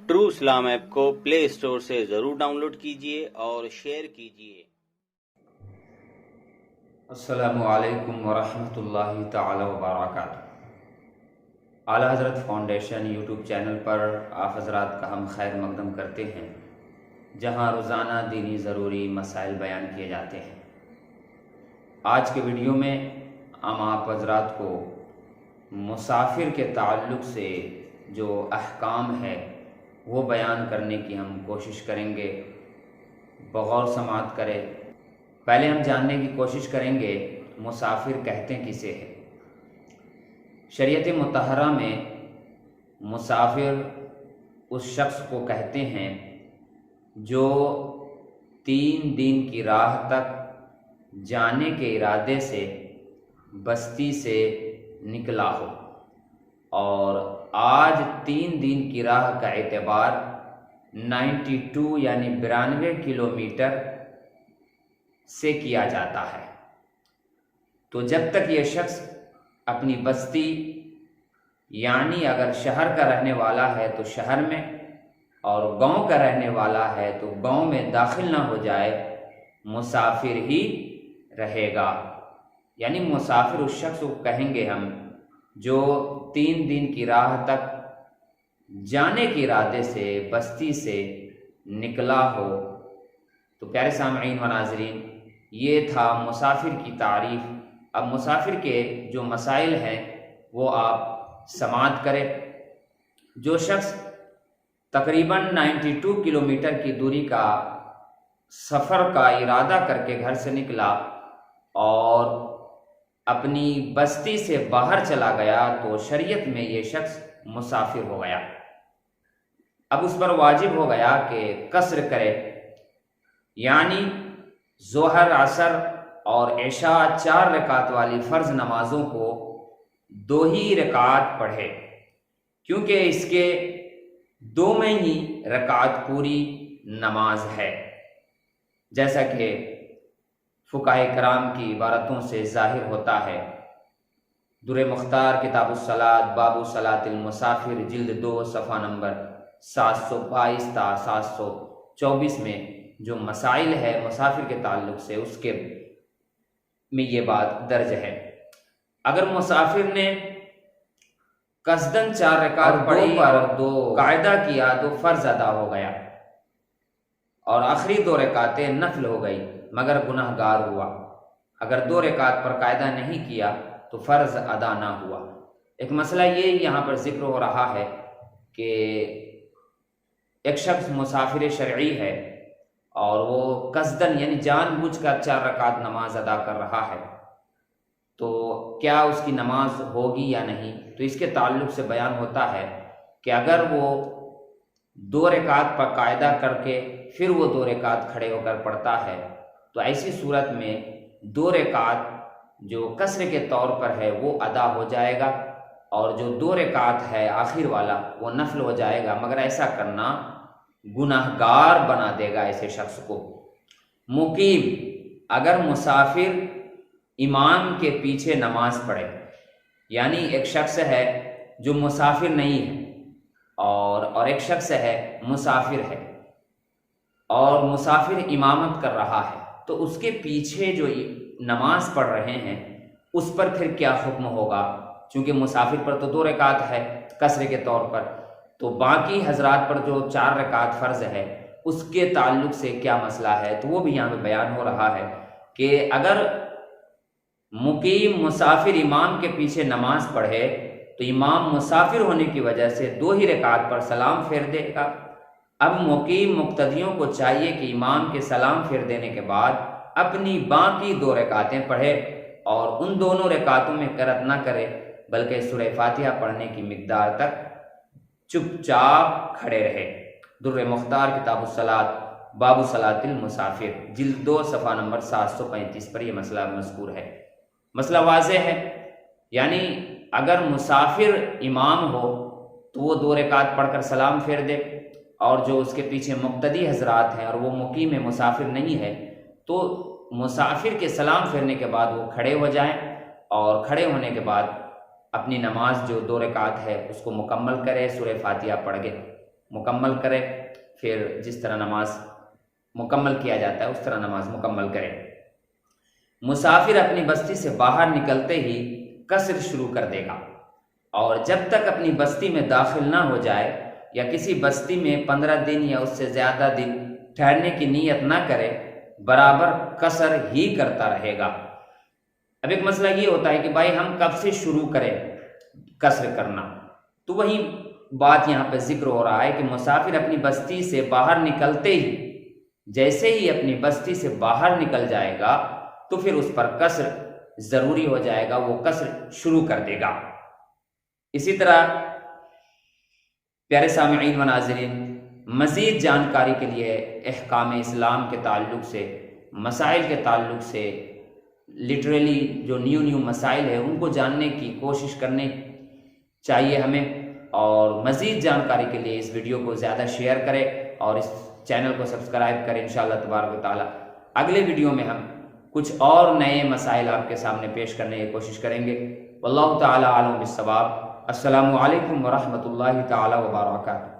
True Islam app کو پلے store سے ضرور ڈاؤن لوڈ کیجیے اور شیئر کیجیے۔ السلام علیکم ورحمۃ اللہ تعالی وبرکاتہ۔ اعلیٰ حضرت فاؤنڈیشن یوٹیوب چینل پر آپ حضرات کا ہم خیر مقدم کرتے ہیں، جہاں روزانہ دینی ضروری مسائل بیان کیے جاتے ہیں۔ آج کے ویڈیو میں ہم آپ حضرات کو مسافر کے تعلق سے جو احکام ہے وہ بیان کرنے کی ہم کوشش کریں گے۔ بغور سماعت کریں۔ پہلے ہم جاننے کی کوشش کریں گے مسافر کہتے کسے ہیں۔ شریعت مطہرہ میں مسافر اس شخص کو کہتے ہیں جو 3 دن کی راہ تک جانے کے ارادے سے بستی سے نکلا ہو، اور آج 3 دن کی راہ کا اعتبار 92 یعنی 92 کلومیٹر سے کیا جاتا ہے۔ تو جب تک یہ شخص اپنی بستی، یعنی اگر شہر کا رہنے والا ہے تو شہر میں، اور گاؤں کا رہنے والا ہے تو گاؤں میں داخل نہ ہو جائے، مسافر ہی رہے گا۔ یعنی مسافر اس شخص کو کہیں گے ہم جو 3 دن کی راہ تک جانے کے ارادے سے بستی سے نکلا ہو۔ تو پیارے سامعین و ناظرین، یہ تھا مسافر کی تعریف۔ اب مسافر کے جو مسائل ہیں وہ آپ سماعت کریں۔ جو شخص تقریباً 92 کلومیٹر کی دوری کا سفر کا ارادہ کر کے گھر سے نکلا اور اپنی بستی سے باہر چلا گیا تو شریعت میں یہ شخص مسافر ہو گیا۔ اب اس پر واجب ہو گیا کہ قصر کرے، یعنی ظہر، عصر اور عشاء 4 رکعت والی فرض نمازوں کو 2 ہی رکعت پڑھے، کیونکہ اس کے 2 میں ہی رکعت پوری نماز ہے، جیسا کہ فقہاء کرام کی عبارتوں سے ظاہر ہوتا ہے۔ در مختار کتاب الصلاۃ باب صلاۃ المسافر جلد 2 صفحہ نمبر 722 تا 724 میں جو مسائل ہے مسافر کے تعلق سے، اس کے میں یہ بات درج ہے۔ اگر مسافر نے قصداً 4 رکعت پڑھی اور 2 قاعدہ کیا تو فرض ادا ہو گیا، اور آخری 2 رکعتیں نفل ہو گئی مگر گناہ گار ہوا۔ اگر 2 رکعت پر قاعدہ نہیں کیا تو فرض ادا نہ ہوا۔ ایک مسئلہ یہ یہاں پر ذکر ہو رہا ہے کہ ایک شخص مسافر شرعی ہے اور وہ قصداً یعنی جان بوجھ کر 4 رکعت نماز ادا کر رہا ہے، تو کیا اس کی نماز ہوگی یا نہیں؟ تو اس کے تعلق سے بیان ہوتا ہے کہ اگر وہ 2 رکعت پر قاعدہ کر کے پھر وہ 2 رکعت کھڑے ہو کر پڑھتا ہے تو ایسی صورت میں 2 رکعت جو قصر کے طور پر ہے وہ ادا ہو جائے گا، اور جو 2 رکعت ہے آخر والا وہ نفل ہو جائے گا، مگر ایسا کرنا گناہ گار بنا دے گا ایسے شخص کو۔ مقیم، اگر مسافر امام کے پیچھے نماز پڑھے، یعنی ایک شخص ہے جو مسافر نہیں ہے اور ایک شخص ہے مسافر ہے، اور مسافر امامت کر رہا ہے، تو اس کے پیچھے جو نماز پڑھ رہے ہیں اس پر پھر کیا حکم ہوگا؟ چونکہ مسافر پر تو 2 رکعت ہے قصر کے طور پر، تو باقی حضرات پر جو 4 رکعت فرض ہے اس کے تعلق سے کیا مسئلہ ہے؟ تو وہ بھی یہاں پہ بیان ہو رہا ہے کہ اگر مقیم مسافر امام کے پیچھے نماز پڑھے تو امام مسافر ہونے کی وجہ سے 2 ہی رکعت پر سلام پھیر دے گا۔ اب مقیم مقتدیوں کو چاہیے کہ امام کے سلام پھیر دینے کے بعد اپنی باقی 2 رکعتیں پڑھے، اور ان دونوں رکعتوں میں قرأت نہ کرے بلکہ سورہ فاتحہ پڑھنے کی مقدار تک چپ چاپ کھڑے رہے۔ در مختار کتاب الصلاۃ باب صلاۃ المسافر جلد 2 صفحہ نمبر 735 پر یہ مسئلہ مذکور ہے۔ مسئلہ واضح ہے، یعنی اگر مسافر امام ہو تو وہ 2 رکعت پڑھ کر سلام پھیر دے، اور جو اس کے پیچھے مقتدی حضرات ہیں اور وہ مقیم مسافر نہیں ہے تو مسافر کے سلام پھیرنے کے بعد وہ کھڑے ہو جائیں، اور کھڑے ہونے کے بعد اپنی نماز جو 2 رکعت ہے اس کو مکمل کرے، سورہ فاتحہ پڑھ کے۔ مکمل کرے، پھر جس طرح نماز مکمل کیا جاتا ہے اس طرح نماز مکمل کرے۔ مسافر اپنی بستی سے باہر نکلتے ہی قصر شروع کر دے گا، اور جب تک اپنی بستی میں داخل نہ ہو جائے یا کسی بستی میں 15 دن یا اس سے زیادہ دن ٹھہرنے کی نیت نہ کرے، برابر قصر ہی کرتا رہے گا۔ اب ایک مسئلہ یہ ہوتا ہے کہ بھائی ہم کب سے شروع کریں قصر کرنا، تو وہی بات یہاں پہ ذکر ہو رہا ہے کہ مسافر اپنی بستی سے باہر نکلتے ہی، جیسے ہی اپنی بستی سے باہر نکل جائے گا تو پھر اس پر قصر ضروری ہو جائے گا، وہ قصر شروع کر دے گا۔ اسی طرح پیارے سامعین و ناظرین، مزید جانکاری کے لیے احکام اسلام کے تعلق سے، مسائل کے تعلق سے، لٹریلی جو نیو مسائل ہیں ان کو جاننے کی کوشش کرنے چاہیے ہمیں، اور مزید جانکاری کے لیے اس ویڈیو کو زیادہ شیئر کریں اور اس چینل کو سبسکرائب کریں انشاءاللہ تبارک و تعالی۔ اگلے ویڈیو میں ہم کچھ اور نئے مسائل آپ کے سامنے پیش کرنے کی کوشش کریں گے۔ واللہ تعالی عالم بالصواب۔ السلام علیکم ورحمۃ اللہ تعالی وبرکاتہ۔